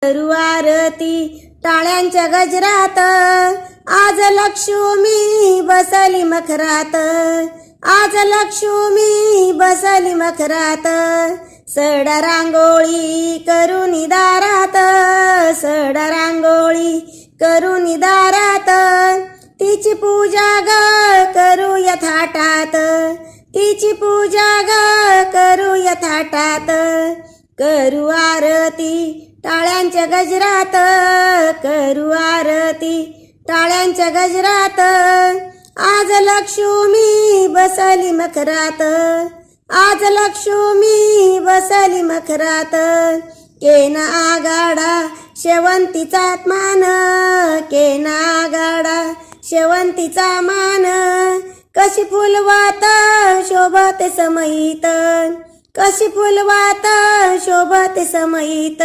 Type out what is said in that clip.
करू आरती टाळ्यांच्या गजरात, आज लक्ष्मी बसली मखरात, आज लक्ष्मी बसली मखरात, सडा रांगोळी करून दारात, सडा रांगोळी करून दारात, तिची पूजा ग करूया थाटात, तिची पूजा ग करूया थाटात, करू आरती टाळ्यांच्या गजरात, करू आरती टाळ्यांच्या गजरात, आज लक्ष्मी बसली मखरात, आज लक्ष्मी बसली मखरात, केना आगाडा शेवंतीचा मान, केना आगाडा शेवंतीचा मान, कशी फुलवात शोभते समयीत, कशी फुलवात शोभते समयीत.